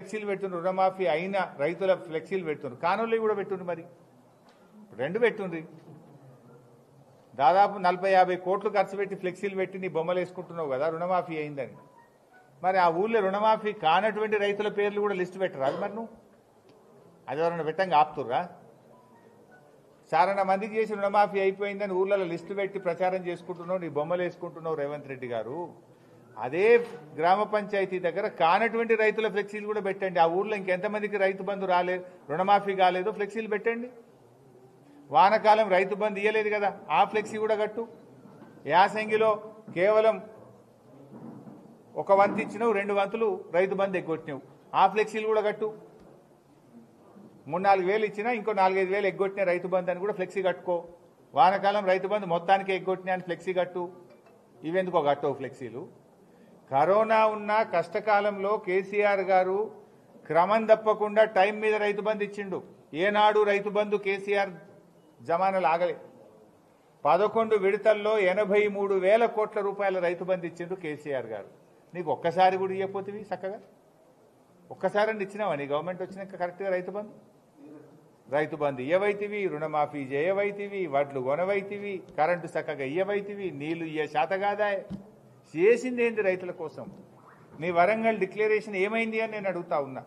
ఫ్లెక్సీలు పెడుతున్నారు, రుణమాఫీ అయిన రైతుల ఫ్లెక్సీలు పెడుతున్నారు, కానోళ్ళు కూడా పెట్టుండ్రు. మరి రెండు పెట్టుండ్రి. దాదాపు 40-50 కోట్లు ఖర్చు పెట్టి ఫ్లెక్సీలు పెట్టి నీ బొమ్మలు వేసుకుంటున్నావు కదా రుణమాఫీ అయిందని. మరి ఆ ఊళ్ళో రుణమాఫీ కానటువంటి రైతుల పేర్లు కూడా లిస్టు పెట్టరా? అది మరి నువ్వు అది ఎవరన్నా పెట్టంగా ఆపుతుర్రా? చాలా మందికి చేసి రుణమాఫీ అయిపోయిందని ఊళ్ళలో లిస్టు పెట్టి ప్రచారం చేసుకుంటున్నావు, నీ బొమ్మలు వేసుకుంటున్నావు రేవంత్ రెడ్డి గారు. అదే గ్రామ పంచాయతీ దగ్గర కానటువంటి రైతుల ఫ్లెక్సీలు కూడా పెట్టండి. ఆ ఊర్లో ఇంకెంతమందికి రైతు బంధు రాలేదు, రుణమాఫీ కాలేదో ఫ్లెక్సీలు పెట్టండి. వానకాలం రైతు బంధు ఇయ్యలేదు కదా, ఆ ఫ్లెక్సీ కూడా కట్టు. యాసంగిలో కేవలం ఒక వంతు ఇచ్చినావు, 2 వంతులు రైతు బంధు ఎగ్గొట్టినావు, ఆ ఫ్లెక్సీలు కూడా కట్టు. 3-4 వేలు ఇచ్చినా ఇంకో 4-5 వేలు ఎగ్గొట్టిన రైతు బంధు అని కూడా ఫ్లెక్సీ కట్టుకో. వానకాలం రైతు బంధు మొత్తానికి ఎగ్గొట్టినా అని ఫ్లెక్సీ కట్టు. ఇవెందుకో కట్టవు ఫ్లెక్సీలు. కరోనా ఉన్న కష్టకాలంలో కేసీఆర్ గారు క్రమం తప్పకుండా టైం మీద రైతు బంధు ఇచ్చిండు. ఏనాడు రైతు బంధు కేసీఆర్ జమానాలు ఆగలే. 11 విడతల్లో 83,000 కోట్ల రూపాయల రైతు బంధు ఇచ్చిండు కేసీఆర్ గారు. నీకు ఒక్కసారి కూడా ఇవ్వపోతివి చక్కగా? ఒక్కసారి ఇచ్చినావా నీ గవర్నమెంట్ వచ్చినాక కరెక్ట్గా రైతు బంధు ఇయ్యవైతివి, రుణమాఫీ చేయవైతివి, వడ్లు కొనవైతివి, కరెంటు చక్కగా ఇయ్యవైతివి, నీళ్లు ఇయ్య శాతగాదా. చేసింది ఏంది రైతుల కోసం? నీ వరంగల్ డిక్లరేషన్ ఏమైంది అని నేను అడుగుతా ఉన్నా.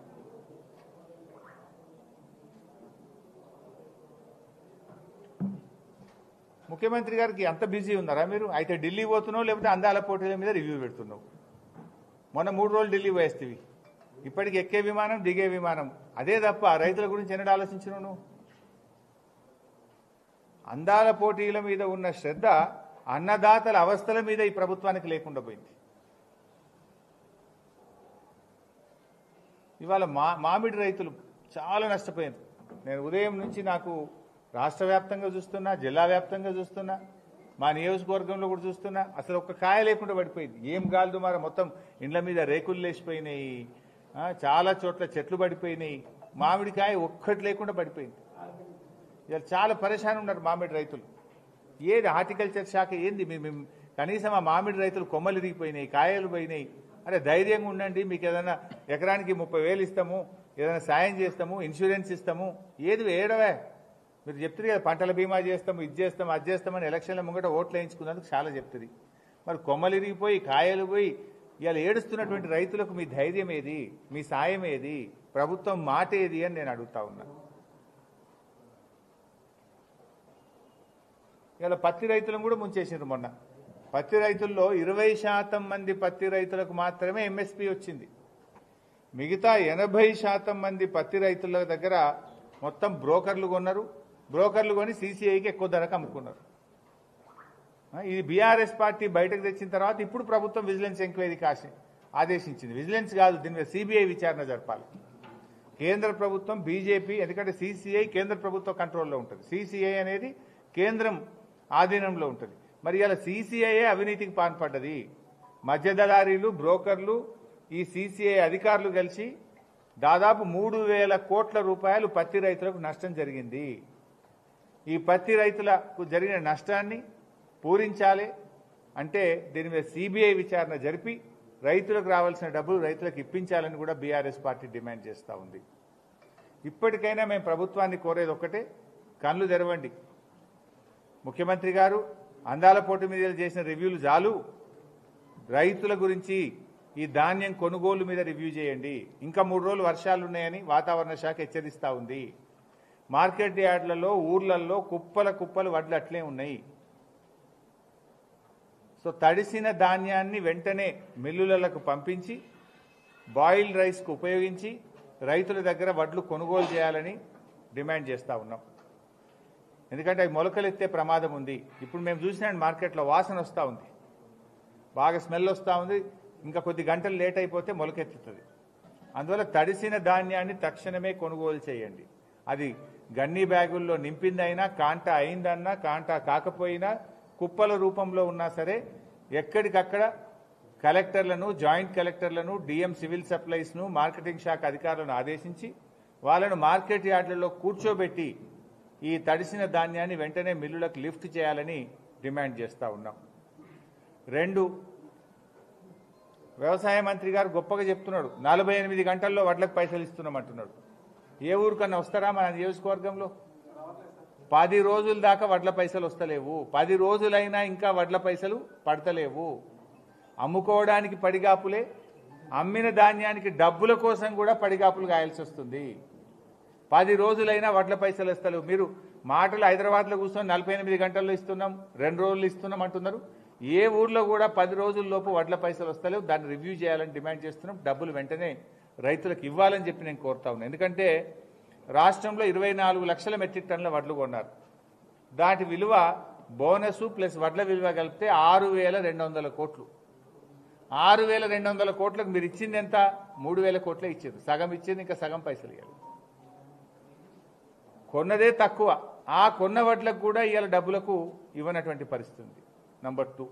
ముఖ్యమంత్రి గారికి అంత బిజీ ఉన్నారా మీరు? అయితే ఢిల్లీ పోతున్నావు, లేకపోతే అందాల పోటీల మీద రివ్యూ పెడుతున్నావు. మొన్న 3 రోజులు ఢిల్లీ పోయేస్తేవి, ఇప్పటికి ఎక్కే విమానం దిగే విమానం అదే తప్ప రైతుల గురించి ఎన్నడూ ఆలోచించినావు నువ్వు? అందాల పోటీల మీద ఉన్న శ్రద్ధ అన్నదాతల అవస్థల మీద ఈ ప్రభుత్వానికి లేకుండా పోయింది. ఇవాళ మామిడి రైతులు చాలా నష్టపోయారు. నేను ఉదయం నుంచి నాకు రాష్ట్ర వ్యాప్తంగా చూస్తున్నా, జిల్లా వ్యాప్తంగా చూస్తున్నా, మా నియోజకవర్గంలో కూడా చూస్తున్నా, అసలు ఒక్క కాయ లేకుండా పడిపోయింది. ఏం గాలి దుమార, మొత్తం ఇండ్ల మీద రేకులు లేచిపోయినాయి, చాలా చోట్ల చెట్లు పడిపోయినాయి, మామిడికాయ ఒక్కటి లేకుండా పడిపోయింది. ఇలా చాలా పరేషాన్ ఉన్నారు మామిడి రైతులు. ఏది హార్టికల్చర్ శాఖ ఏంది? మేము కనీసం ఆ మామిడి రైతులు కొమ్మలు ఇరిగిపోయినాయి, కాయలు పోయినాయి. అరే ధైర్యంగా ఉండండి, మీకు ఏదైనా ఎకరానికి 30,000 ఇస్తాము, ఏదైనా సాయం చేస్తాము, ఇన్సూరెన్స్ ఇస్తాము, ఏది ఏడవే మీరు చెప్తుంది కదా, పంటల బీమా చేస్తాము, ఇది చేస్తాము, అది చేస్తామని ఎలక్షన్ల ముంగట ఓట్లు వేయించుకున్నందుకు చాలా చెప్తుంది. మరి కొమ్మలు ఇరిగిపోయి కాయలు పోయి ఇవాళ ఏడుస్తున్నటువంటి రైతులకు మీ ధైర్యం ఏది? మీ సాయం ఏది? ప్రభుత్వం మాట ఏది అని నేను అడుగుతా ఉన్నా. ఇవాళ పత్తి రైతులను కూడా ముంచేసిండ్రు. మొన్న పత్తి రైతుల్లో 20% మంది పత్తి రైతులకు మాత్రమే ఎంఎస్పీ వచ్చింది. మిగతా 80% మంది పత్తి రైతుల దగ్గర మొత్తం బ్రోకర్లు కొన్నారు. బ్రోకర్లు కొని సీసీఐకి ఎక్కువ ధరకు అమ్ముకున్నారు. ఇది బీఆర్ఎస్ పార్టీ బయటకు తెచ్చిన తర్వాత ఇప్పుడు ప్రభుత్వం విజిలెన్స్ ఎంక్వైరీకి ఆదేశించింది. విజిలెన్స్ కాదు, దీని మీద సిబిఐ విచారణ జరపాలి. కేంద్ర ప్రభుత్వం బీజేపీ, ఎందుకంటే సీసీఐ కేంద్ర ప్రభుత్వ కంట్రోల్లో ఉంటుంది, సీసీఐ అనేది కేంద్రం ఆధీనంలో ఉంటుంది. మరి ఇలా సీసీఐఏ అవినీతికి పాల్పడ్డది. మధ్యదళారీలు, బ్రోకర్లు, ఈ సీసీఐ అధికారులు కలిసి దాదాపు 3,000 కోట్ల రూపాయలు పత్తి రైతులకు నష్టం జరిగింది. ఈ పత్తి రైతులకు జరిగిన నష్టాన్ని పూరించాలి అంటే దీని మీద సిబిఐ విచారణ జరిపి రైతులకు రావాల్సిన డబ్బులు రైతులకు ఇప్పించాలని కూడా బీఆర్ఎస్ పార్టీ డిమాండ్ చేస్తూ ఉంది. ఇప్పటికైనా మేము ప్రభుత్వాన్ని కోరేది ఒక్కటే, కళ్ళు తెరవండి. ముఖ్యమంత్రి గారు అందాల పోటీ మీద చేసిన రివ్యూలు చాలు, రైతుల గురించి ఈ ధాన్యం కొనుగోలు మీద రివ్యూ చేయండి. ఇంకా 3 రోజులు వర్షాలు ఉన్నాయని వాతావరణ శాఖ హెచ్చరిస్తూ ఉంది. మార్కెట్ యార్డ్లలో, ఊర్లలో కుప్పలు వడ్లు అట్లే ఉన్నాయి. సో తడిసిన ధాన్యాన్ని వెంటనే మిల్లులకు పంపించి బాయిల్డ్ రైస్కు ఉపయోగించి రైతుల దగ్గర వడ్లు కొనుగోలు చేయాలని డిమాండ్ చేస్తూ ఉన్నాం. ఎందుకంటే అవి మొలకలెత్తే ప్రమాదం ఉంది. ఇప్పుడు మేము చూసినా మార్కెట్లో వాసన వస్తూ ఉంది, బాగా స్మెల్ వస్తూ ఉంది. ఇంకా కొద్ది గంటలు లేట్ అయిపోతే మొలకెత్తుతుంది. అందువల్ల తడిసిన ధాన్యాన్ని తక్షణమే కొనుగోలు చేయండి. అది గన్నీ బ్యాగుల్లో నింపిందైనా, కాంటా అయిందన్నా, కాంటా కాకపోయినా, కుప్పల రూపంలో ఉన్నా సరే ఎక్కడికక్కడ కలెక్టర్లను, జాయింట్ కలెక్టర్లను, డిఎం సివిల్ సప్లైస్ను, మార్కెటింగ్ శాఖ అధికారులను ఆదేశించి వాళ్ళను మార్కెట్ యార్డులలో కూర్చోబెట్టి ఈ తడిసిన ధాన్యాన్ని వెంటనే మిల్లులకు లిఫ్ట్ చేయాలని డిమాండ్ చేస్తూ ఉన్నాం. వ్యవసాయ మంత్రి గారు గొప్పగా చెప్తున్నాడు 48 గంటల్లో వడ్లకు పైసలు ఇస్తున్నామంటున్నాడు. ఏ ఊరికన్నా వస్తారా మన నియోజకవర్గంలో? 10 రోజుల దాకా వడ్ల పైసలు వస్తలేవు. 10 రోజులైనా ఇంకా వడ్ల పైసలు పడతలేవు. అమ్ముకోవడానికి పడిగాపులే, అమ్మిన ధాన్యానికి డబ్బుల కోసం కూడా పడిగాపులు గాయాల్సి వస్తుంది. 10 రోజులైనా వడ్ల పైసలు వస్తలేవు. మీరు మాటలు హైదరాబాద్లో కూర్చొని 48 గంటల్లో ఇస్తున్నాం, 2 రోజులు ఇస్తున్నాం అంటున్నారు. ఏ ఊర్లో కూడా 10 రోజుల లోపు వడ్ల పైసలు వస్తలేవు. దాన్ని రివ్యూ చేయాలని డిమాండ్ చేస్తున్నాం. డబ్బులు వెంటనే రైతులకు ఇవ్వాలని చెప్పి నేను కోరుతా ఉన్నాను. ఎందుకంటే రాష్ట్రంలో 24 లక్షల మెట్రిక్ టన్నుల వడ్లు కొన్నారు. దాటి విలువ బోనస్ ప్లస్ వడ్ల విలువ కలిపితే 6,200 కోట్లు. 6,200 కోట్లకు మీరు ఇచ్చింది ఎంత? 3,000 కోట్లే ఇచ్చారు. సగం ఇచ్చింది, ఇంకా సగం పైసలు ఇవ్వాలి. కొన్నదే తక్కువ. ఆ కొన్న వడ్లకు కూడా ఇవాళ డబ్బులకు ఇవ్వనటువంటి పరిస్థితి. నంబర్ 2,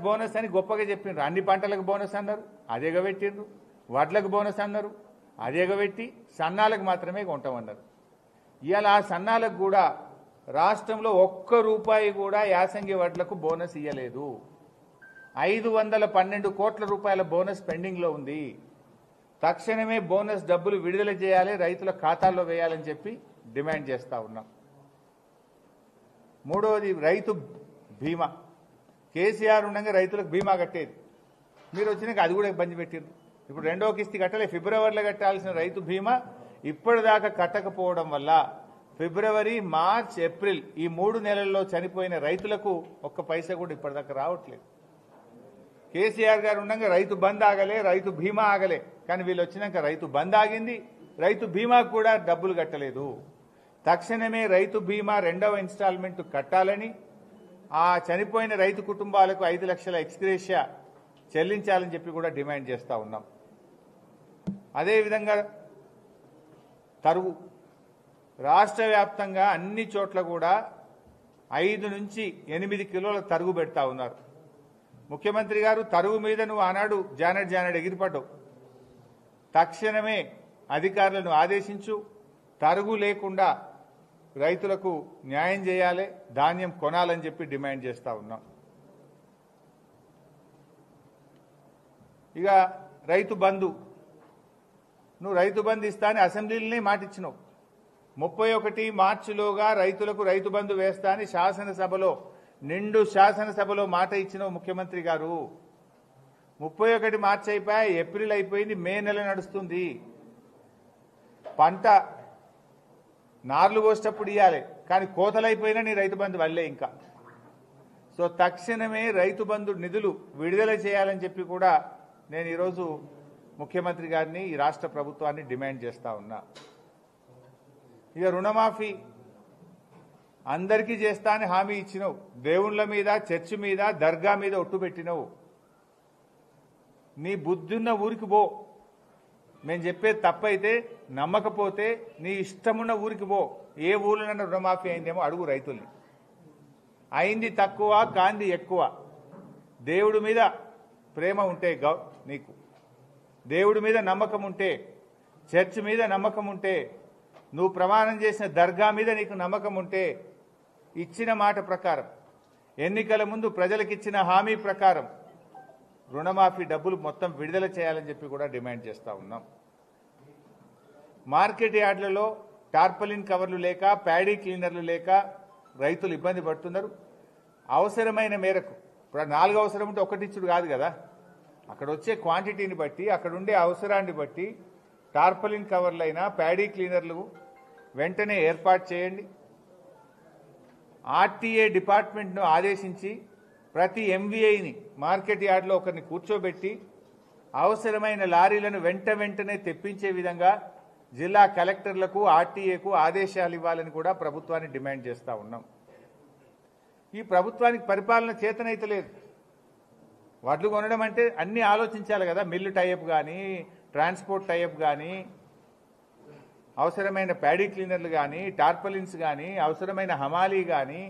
బోనస్ అని గొప్పగా చెప్పిండ్రు. అన్ని పంటలకు బోనస్ అన్నారు, అదేగా పెట్టిండ్రు. వడ్లకు బోనస్ అన్నారు, అదేగా పెట్టి సన్నాలకు మాత్రమే కొంటామన్నారు. ఇవాళ ఆ సన్నాలకు కూడా రాష్ట్రంలో ₹1 కూడా యాసంగి వడ్లకు బోనస్ ఇవ్వలేదు. 512 కోట్ల రూపాయల బోనస్ పెండింగ్లో ఉంది. తక్షణమే బోనస్ డబ్బులు విడుదల చేయాలి, రైతుల ఖాతాల్లో వేయాలని చెప్పి డిమాండ్ చేస్తా ఉన్నాం. మూడవది రైతు బీమా. కేసీఆర్ ఉండగా రైతులకు బీమా కట్టేది. మీరు వచ్చినాక అది కూడా బంద్ పెట్టిండ్రు. ఇప్పుడు 2వ కిస్తీ కట్టలే. ఫిబ్రవరిలో కట్టాల్సిన రైతు బీమా ఇప్పటిదాకా కట్టకపోవడం వల్ల ఫిబ్రవరి, మార్చ్, ఏప్రిల్ ఈ 3 నెలల్లో చనిపోయిన రైతులకు ఒక్క పైసా కూడా ఇప్పటిదాకా రావట్లేదు. కేసీఆర్ గారు ఉండగా రైతు బంద్ ఆగలే, రైతు బీమా ఆగలే. కానీ వీళ్ళు వచ్చినాక రైతు బంద్ ఆగింది, రైతు బీమాకు కూడా డబ్బులు కట్టలేదు. తక్షణమే రైతు బీమా 2వ ఇన్స్టాల్మెంట్ కట్టాలని, ఆ చనిపోయిన రైతు కుటుంబాలకు 5 లక్షల ఎక్స్గ్రేషియా చెల్లించాలని చెప్పి కూడా డిమాండ్ చేస్తా ఉన్నాం. అదేవిధంగా తరుగు రాష్ట్ర వ్యాప్తంగా అన్ని చోట్ల కూడా 5 నుంచి 8 కిలోల తరుగు పెడతా ఉన్నారు. ముఖ్యమంత్రి గారు తరుగు మీద నువ్వు ఆనాడు జానెడ్ ఎగిరిపడ్డావు. తక్షణమే అధికారులను ఆదేశించు, తరుగు లేకుండా రైతులకు న్యాయం చేయాలి, ధాన్యం కొనాలని చెప్పి డిమాండ్ చేస్తా ఉన్నాం. ఇక రైతు బంధు, నువ్వు రైతు బంధు ఇస్తా అని అసెంబ్లీలోనే మాటిచ్చినావు. 31 మార్చిలోగా రైతులకు రైతు బంధు వేస్తా అని శాసనసభలో, నిండు శాసనసభలో మాట ఇచ్చినావు ముఖ్యమంత్రి గారు. 31 మార్చి అయిపోయి, ఏప్రిల్ అయిపోయింది, మే నెల నడుస్తుంది. పంట నార్లు పోసేటప్పుడు ఇవ్వాలి, కానీ కోతలైపోయినా నీ రైతు బంధు వల్లే ఇంకా. సో తక్షణమే రైతు బంధు నిధులు విడుదల చేయాలని చెప్పి కూడా నేను ఈరోజు ముఖ్యమంత్రి గారిని, ఈ రాష్ట్ర ప్రభుత్వాన్ని డిమాండ్ చేస్తా ఉన్నా. ఇక రుణమాఫీ అందరికీ చేస్తా అని హామీ ఇచ్చినావు. దేవుళ్ల మీద, చర్చి మీద, దర్గా మీద ఒట్టు పెట్టినావు. నీ బుద్ధున్న ఊరికి పో. మేము చెప్పేది తప్పైతే, నమ్మకపోతే నీ ఇష్టమున్న ఊరికి పో. ఏ ఊళ్ళో రుణమాఫీ అయిందేమో అడుగు రైతుల్ని. అయింది తక్కువ, కాంది ఎక్కువ. దేవుడి మీద ప్రేమ ఉంటే నీకు, దేవుడి మీద నమ్మకం ఉంటే, చర్చి మీద నమ్మకం ఉంటే, నువ్వు ప్రమాణం చేసిన దర్గా మీద నీకు నమ్మకం ఉంటే, ఇచ్చిన మాట ప్రకారం, ఎన్నికల ముందు ప్రజలకిచ్చిన హామీ ప్రకారం రుణమాఫీ డబ్బులు మొత్తం విడుదల చేయాలని చెప్పి కూడా డిమాండ్ చేస్తా ఉన్నాం. మార్కెట్ యార్డులలో టార్పలిన్ కవర్లు లేక, ప్యాడీ క్లీనర్లు లేక రైతులు ఇబ్బంది పడుతున్నారు. అవసరమైన మేరకు, ఇప్పుడు 4 అవసరం ఉంటే ఒకటిచ్చుడు కాదు కదా, అక్కడ వచ్చే క్వాంటిటీని బట్టి, అక్కడ ఉండే అవసరాన్ని బట్టి టార్పలిన్ కవర్లైనా, ప్యాడీ క్లీనర్లు వెంటనే ఏర్పాటు చేయండి. ఆర్టీఏ డిపార్ట్మెంట్ను ఆదేశించి ప్రతి ఎంవీఐని మార్కెట్ యార్డ్లో ఒకరిని కూర్చోబెట్టి అవసరమైన లారీలను వెంటనే తెప్పించే విధంగా జిల్లా కలెక్టర్లకు, ఆర్టీఏకు ఆదేశాలు ఇవ్వాలని కూడా ప్రభుత్వాన్ని డిమాండ్ చేస్తా ఉన్నాం. ఈ ప్రభుత్వానికి పరిపాలన చేతనైతే లేదు. వడ్లు కొనడం అంటే అన్ని ఆలోచించాలి కదా. మిల్లు టైఅప్ కానీ, ట్రాన్స్పోర్ట్ టైఅప్ కానీ, అవసరమైన ప్యాడీ క్లీనర్లు కానీ, టార్పలిన్స్ కానీ, అవసరమైన హమాలీ కానీ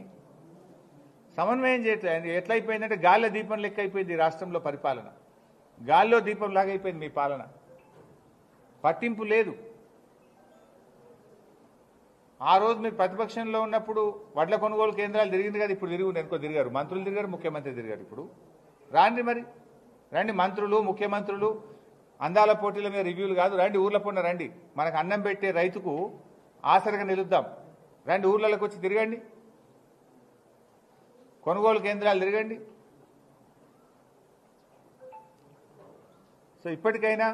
సమన్వయం చేయట్లేదు. ఎట్లయిపోయిందంటే గాల్లో దీపం లెక్క అయిపోయింది రాష్ట్రంలో పరిపాలన. గాల్లో దీపం లాగా అయిపోయింది మీ పాలన. పట్టింపు లేదు. ఆ రోజు మీరు ప్రతిపక్షంలో ఉన్నప్పుడు వడ్ల కొనుగోలు కేంద్రాలు తిరిగింది కదా, ఇప్పుడు తిరిగి తిరిగారు, మంత్రులు తిరిగారు, ముఖ్యమంత్రి తిరిగారు. ఇప్పుడు రాండి మరి, రండి మంత్రులు ముఖ్యమంత్రులు అందాల పోటీల మీద రివ్యూలు కాదు, రండి ఊర్ల పొన్న రండి, మనకు అన్నం పెట్టే రైతుకు ఆసరగా నిలుద్దాం. రండి ఊర్లలోకి వచ్చి తిరగండి, కొనుగోలు కేంద్రాలు తిరగండి. సో ఇప్పటికైనా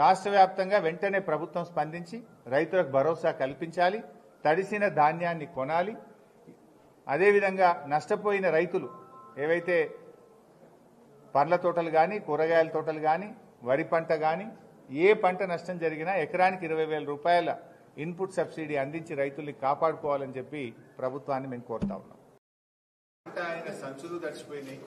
రాష్ట్ర వ్యాప్తంగా వెంటనే ప్రభుత్వం స్పందించి రైతులకు భరోసా కల్పించాలి, తడిసిన ధాన్యాన్ని కొనాలి. అదేవిధంగా నష్టపోయిన రైతులు ఏవైతే పండ్ల తోటలు కానీ కూరగాయల తోటలు కానీ వరి పంట కానీ ఏ పంట నష్టం జరిగినా ఎకరానికి 20,000 రూపాయల ఇన్పుట్ సబ్సిడీ అందించి రైతుల్ని కాపాడుకోవాలని చెప్పి ప్రభుత్వాన్ని మేము కోరుతా ఉన్నాం. ఆయన సంచులు తడిచిపోయినాయి.